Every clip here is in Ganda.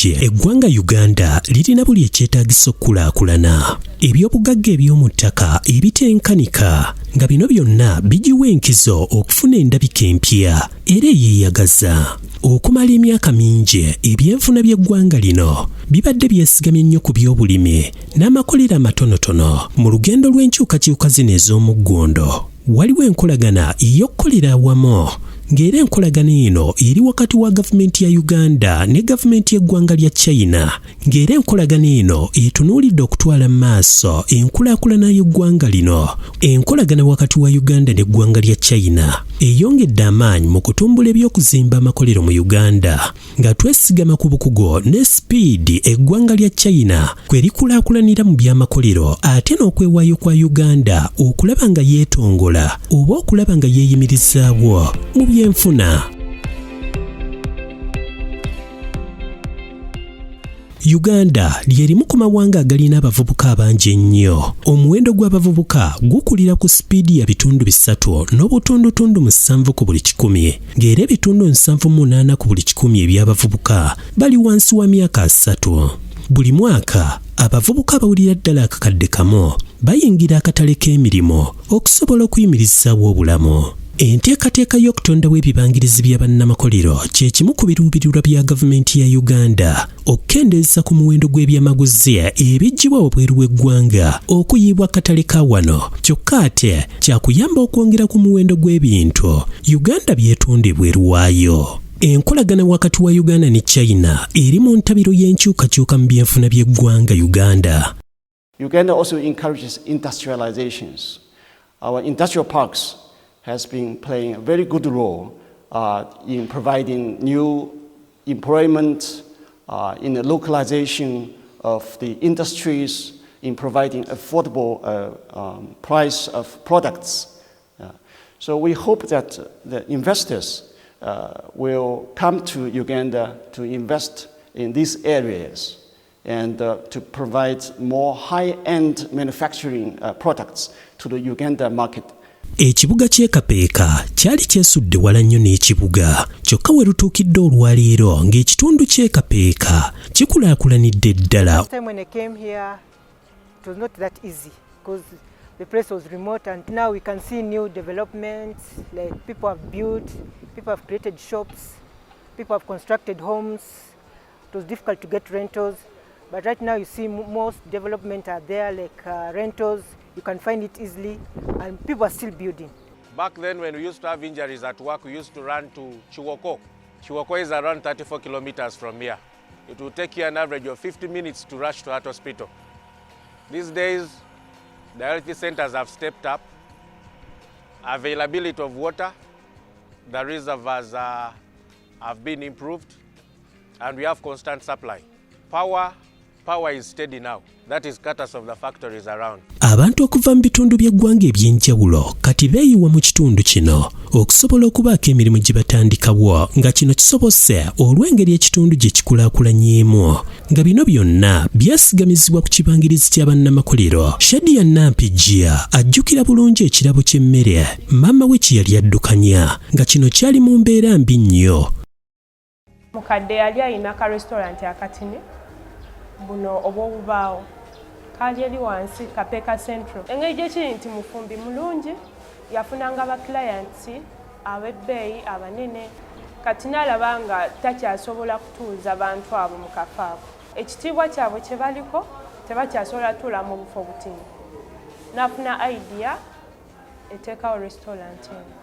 mingi, eggwanga Uganda lirina buli ekyetaagisa okukulaakulana. Ebyobugagga eby'omu ttaka ebitenkanika, nga bino byonna bigiwa enkizo okufuna endabika empya era eyeeyagaza. Okumala emyaka mingi, ebyenfuna by'eggwanga lino bibadde byesigamye nnyo ku by'obulimi n'amakolero amatonotono mu lugendo lw'enkyukakyuka zino ez'omuggondo. Waliwo enkolagana ey'okukolera awamu, ng'era enkolagana eno eri wakati wa gavumenti ya Uganda ne gavumenti y'eggwanga lya China, ng'era enkolagana eno etunuulidde okutwala mu maaso enkulaakulana y'eggwanga lino. Enkolagana wakati wa Uganda n'eggwanga lya China eyongedde amaanyi mu kutumbula eby'okuzimba amakolero mu Uganda, nga twesigama ku bukugo ne sipiidi eggwanga lya China kwe likulaakulanira mu by'amakolero, ate n'okwewaayo kwa Uganda okulaba nga yeetongola oba okulaba nga yeeyimirizaawo mu byenfuna. Uganda lyerimu ku mawanga agalina abavubuka abangi ennyo. Omuwendo gw'abavubuka gukulira ku sipiidi ya 3.7 ku buli 100, ng'era 7.8 ku buli 100 eby'abavubuka bali wansi wa myaka 3. Buli mwaka abavubuka abawulira ddala akakadde kamu bayingira akatale k'emirimu okusobola okuyimirizaawo obulamu. Enteekateeka y'okutondawo ebibangirizi bya bannamakolero kye kimu ku biruubirirwa bya gavumenti ya Uganda okukendeeza ku muwendo gw'ebyamaguzi ebiggyibwa wabweru w'eggwanga okuyiibwa akatale ka wano, kyokka ate kyakuyamba okwongera ku muwendo gw'ebintu Uganda by'etunda ebweru waayo. Enkolagana wakati wa Uganda ne China eri mu ntabiro y'enkyukakyuka mu byenfuna by'eggwanga Uganda. Uganda also encourages industrializations. Our industrial parks has been playing a very good role in providing new employment, in the localization of the industries, in providing affordable price of products. So we hope that the investors will come to Uganda to invest in these areas and to provide more high-end manufacturing products to the Uganda market. Ekibuga ky'Ekapeeka kyali kyesudde wala nnyo n'ekibuga, kyokka we lutuukidde olwaleero ng'ekitundu ky'Ekapeeka kikulaakulanidde ddala. When I came here, it was not that easy because the place was remote, and now we can see new developments, like people have built, people have created shops, people have constructed homes. It was difficult to get rentals, but right now you see most development are there, like rentals. You can find it easily, and people are still building. Back then, when we used to have injuries at work, we used to run to Chiwoko. Chiwoko is around 34 kilometers from here. It will take you an average of 50 minutes to rush to that hospital. These days, the health centers have stepped up. Availability of water, the reservoirs have been improved, and we have constant supply. Power is steady now. That is courtesy of the factories around. Abantu okuva mu bitundu by'eggwanga eby'enjawulo kati beeyiwa mu kitundu kino okusobola okubaako emirimu gye batandikawo, nga kino kisobose olw'engeri ekitundu gye kikulaakulanyeemu, nga bino byonna byesigamizibwa ku kibangirizi kya bannamakolero. Shadia Nampijja ajjukira bulungi ekirabo ky'emmere maama we kye yali addukanya, nga kino kyali mu mbeera mbi nnyo. Bukedde yali alina ka restaurant akatini buno obw'obubaawo kaali eri wansi Kapeeka Central. Engeri gye kiri nti mufumbi mulungi, yafunanga ba clients ab'ebbeeyi abanene, kati n'alaba nga takyasobola kutuuza bantu abo mu kafo ako. Ekitiibwa kyabwe kye baliko tebakyasobola tuula mu bufo butini. N'afuna idea eteekawo restaurant eno.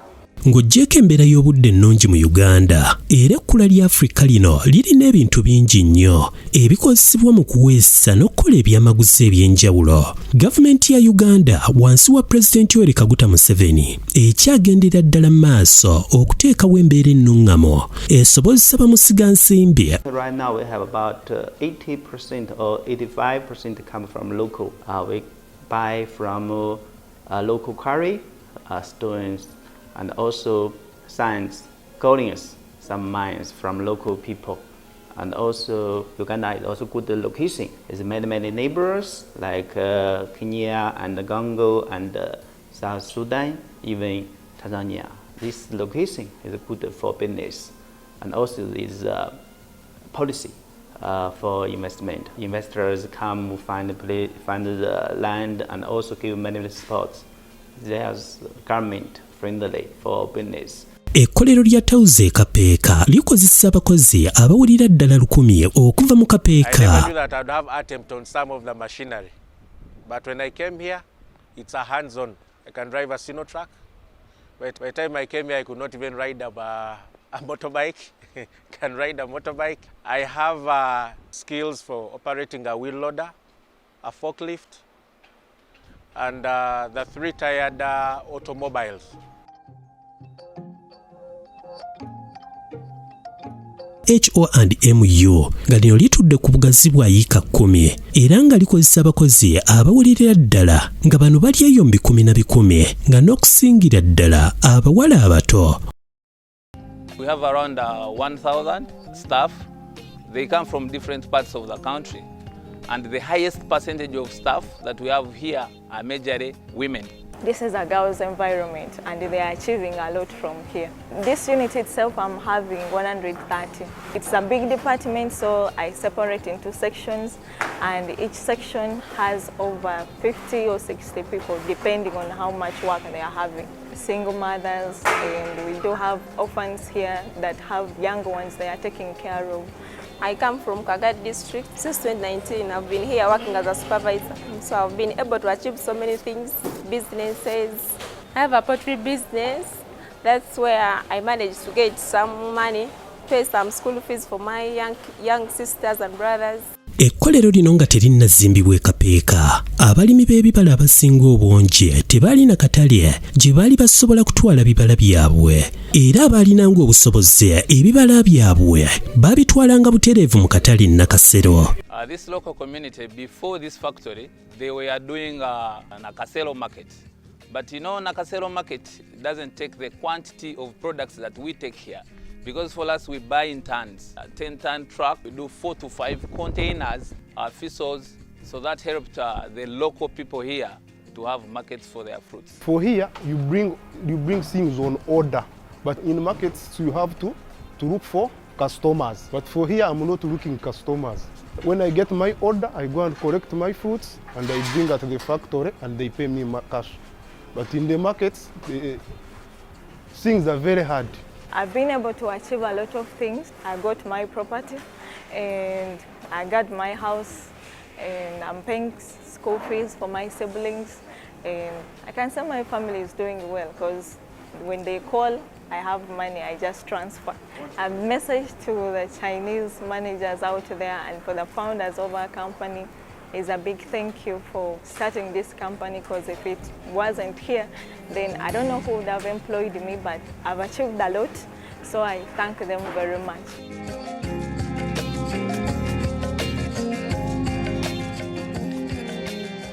Ng'oggyeko embeera y'obudde ennungi mu Uganda, era ekkula lya Afrika lino lirina ebintu bingi nnyo ebikozesebwa mu kuweesa n'okukola ebyamaguzi eby'enjawulo. Gavumenti ya Uganda wansi wa Pulezidenti Yoweri Kaguta Museveni ekyagendera ddala mu maaso okuteekawo embeera ennuŋŋamu esobozesa bamusigansimbi. Right now we have about 80% or 85% come from local. We buy from local quarry, stones, and also science, colonies, some mines from local people. And also Uganda is also good location. There's many neighbors like Kenya and Congo and South Sudan, even Tanzania. This location is good for business. And also this policy for investment. Investors come find the land and also give many supports. There's government friendly for business. Ekkolero lya tawuzi Kapeeka likozesa abakozi abawulira ddala 1,000 okuva mu Kapeeka. I never knew that I'd have attempt on some of the machinery. But when I came here, it's a hands-on. I can drive a sino truck. But by the time I came here, I could not even ride a motorbike. Can ride a motorbike. I have skills for operating a wheel loader, a forklift, and the 3-tired automobiles. HO&MU nga lino litudde ku bugazi bwa yiika 10 era nga likozesa abakozi abawulirira ddala nga bano bali eyo mu 10 nga n'okusingira ddala abawala abato. We have around 1,000 staff. They come from different parts of the country, and the highest percentage of staff that we have here are majorly women. This is a girls' environment and they are achieving a lot from here. This unit itself, I'm having 130. It's a big department, so I separate into sections, and each section has over 50 or 60 people, depending on how much work they are having. Single mothers, and we do have orphans here that have younger ones they are taking care of. I come from Kagat district. Since 2019, I've been here working as a supervisor. So I've been able to achieve so many things, businesses. I have a poultry business. That's where I managed to get some money, pay some school fees for my young sisters and brothers. Ekkolero lino nga terinnazimbibwa Kapeeka, abalimi b'ebibala abasinga obungi tebaalina katale gye baali basobola kutwala bibala byabwe, era abaalinanga obusobozi ebibala byabwe baabitwalanga butereevu mu katale Nakasero. This local community, before this factory, they were doing a Nakasero market. But you know, Nakasero market doesn't take the quantity of products that we take here. Because for us, we buy in tons. A 10-ton truck, we do 4 to 5 containers, fizzles, so that helped the local people here to have markets for their fruits. For here, you bring things on order, but in markets you have to look for customers. But for here, I'm not looking customers. When I get my order, I go and collect my fruits, and I bring at the factory, and they pay me cash. But in the markets, things are very hard. I've been able to achieve a lot of things. I got my property and I got my house, and I'm paying school fees for my siblings, and I can say my family is doing well because when they call, I have money, I just transfer. I've messaged to the Chinese managers out there and for the founders of our company. Is a big thank you for starting this company, because if it wasn't here, then I don't know who would have employed me, but I've achieved a lot, so I thank them very much.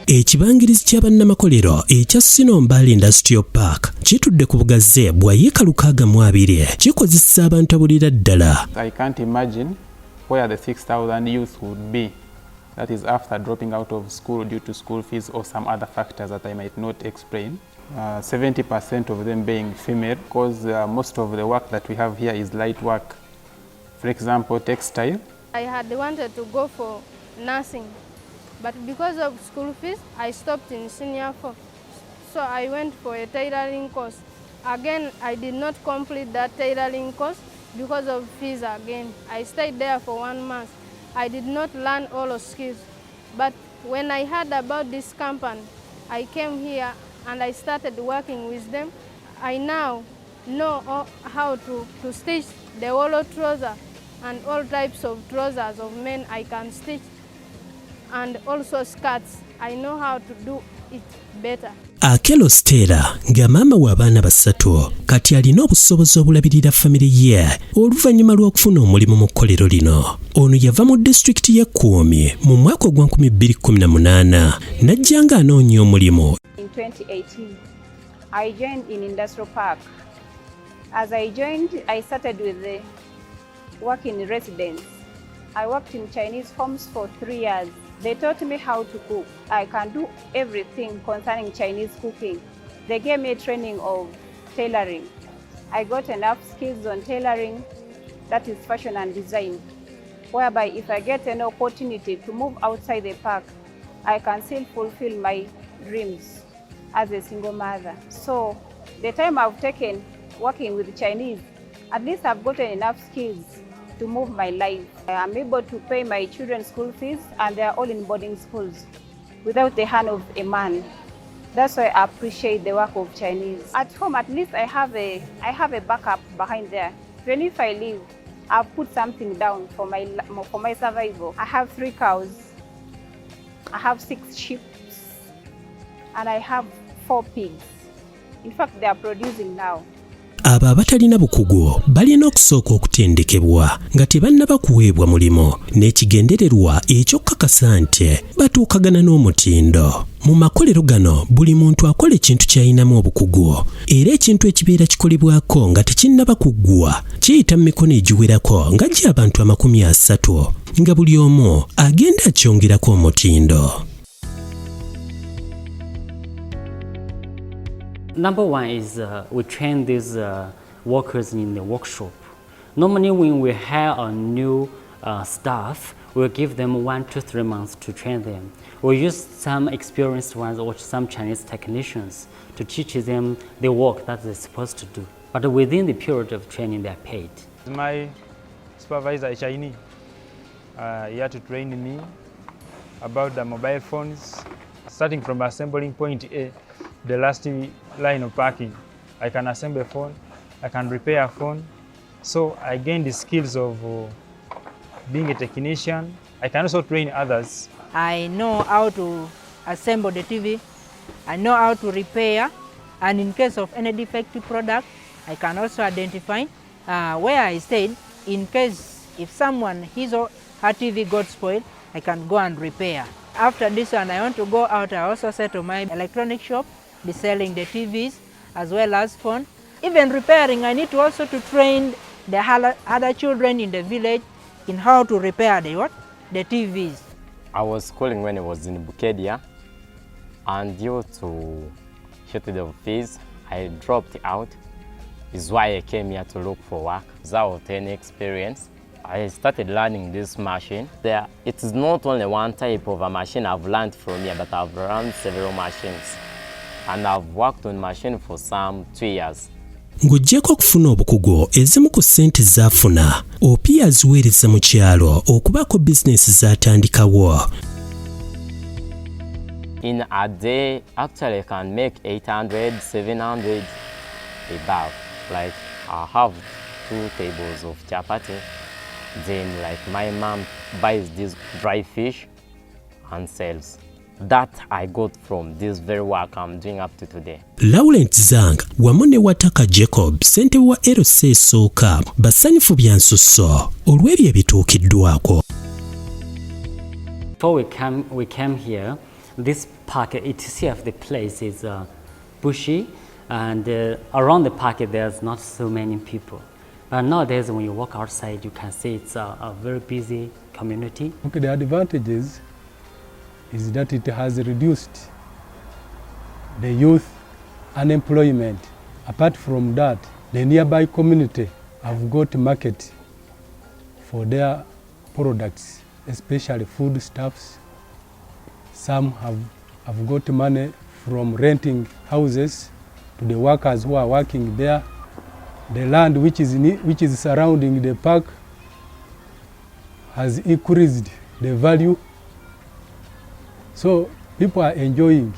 Ekibangirizi ky'abannamakolero ekya China-Uganda Industrial Park kitudde ku bugazi bwa yiika 620 kikozesa abantu abulira ddala. I can't imagine where the 6,000 youth would be. That is after dropping out of school due to school fees or some other factors that I might not explain. 70% of them being female, because most of the work that we have here is light work. For example, textile. I had wanted to go for nursing, but because of school fees, I stopped in senior 4. So I went for a tailoring course. Again, I did not complete that tailoring course because of fees again. I stayed there for 1 month. I did not learn all the skills, but when I heard about this company, I came here and I started working with them. I now know how to stitch the wolo trouser and all types of trousers of men I can stitch, and also skirts. I know how to do it better. Akelo Stella nga maama w'abaana 3 kati alina obusobozi obulabirira famire ye oluvannyuma lw'okufuna omulimu mu kkolero lino. Ono yava mu disitulikiti ya Kuomi mu mwaka gwa 2018 n'ajja nga anoonya omulimu. In 2018, I joined in Industrial Park. As I joined, I started with the work in residence. I worked in Chinese homes for 3 years. They taught me how to cook. I can do everything concerning Chinese cooking. They gave me training of tailoring. I got enough skills on tailoring, that is fashion and design. whereby if I get an opportunity to move outside the park, I can still fulfill my dreams as a single mother. So the time I've taken working with Chinese, at least I've gotten enough skills to move my life. I'm able to pay my children's school fees, and they're all in boarding schools without the hand of a man. That's why I appreciate the work of Chinese. At home, at least I have a backup behind there. Even if I leave, I've put something down for my survival. I have 3 cows, I have 6 sheep, and I have 4 pigs. In fact, they are producing now. Abo abatalina bukugu balina okusooka okutendekebwa nga tebannaba kuweebwa mulimo n'ekigendererwa eky'okkakasa nti batuukagana n'omutindo. Mu makolero gano buli muntu akola ekintu ky'alinamu obukugu, era ekintu ekibeera kikolebwako nga tekinnaba kuggwa kiyita mu mikono egiwerako nga gy'abantu 30 nga buli omu agenda akyongerako omutindo. Number one is we train these workers in the workshop. Normally when we hire a new staff, we'll give them 1 to 3 months to train them. We'll use some experienced ones or some Chinese technicians to teach them the work that they're supposed to do. But within the period of training, they're paid. My supervisor is Chinese. He had to train me about the mobile phones, starting from assembling point A, the last line of packing. I can assemble a phone, I can repair a phone. So I gained the skills of being a technician. I can also train others. I know how to assemble the TV, I know how to repair, and in case of any defective product, I can also identify where I stayed. In case if someone, his or her TV got spoiled, I can go and repair. After this one, I want to go out. I also set to my electronic shop, be selling the TVs as well as phone. Even repairing, I need to also to train the other children in the village in how to repair the TVs. I was schooling when I was in Bukedde, and due to shortage of fees, I dropped out. Is why I came here to look for work without any experience. I started learning this machine. It is not only one type of a machine I've learned from here, but I've learned several machines. And I've worked on machine for some 2 years. Ng'oggyeko okufuna obukugu, ezimu ku ssente z'afuna Opia aziweereza mu kyalo okubaako bizinesi z'atandikawo. In a day, actually I can make 800, 700 above. Like I have 2 tables of chapati. Then like my mom buys this dry fish and sells. That I got from this very work I'm doing up to today. Laurent Zang wamu ne Wataka Jacob ssente wa LC esooka basanyufu bya nsusso olw'ebyo ebituukiddwako. Before we came here, this park itself, the place is bushy, and around the park there's not so many people. But nowadays when you walk outside, you can see it's a very busy community. Okay, the advantages is that it has reduced the youth unemployment. Apart from that, the nearby community have got market for their products, especially foodstuffs. Some have got money from renting houses to the workers who are working there. The land which is surrounding the park has increased the value. So people are enjoying.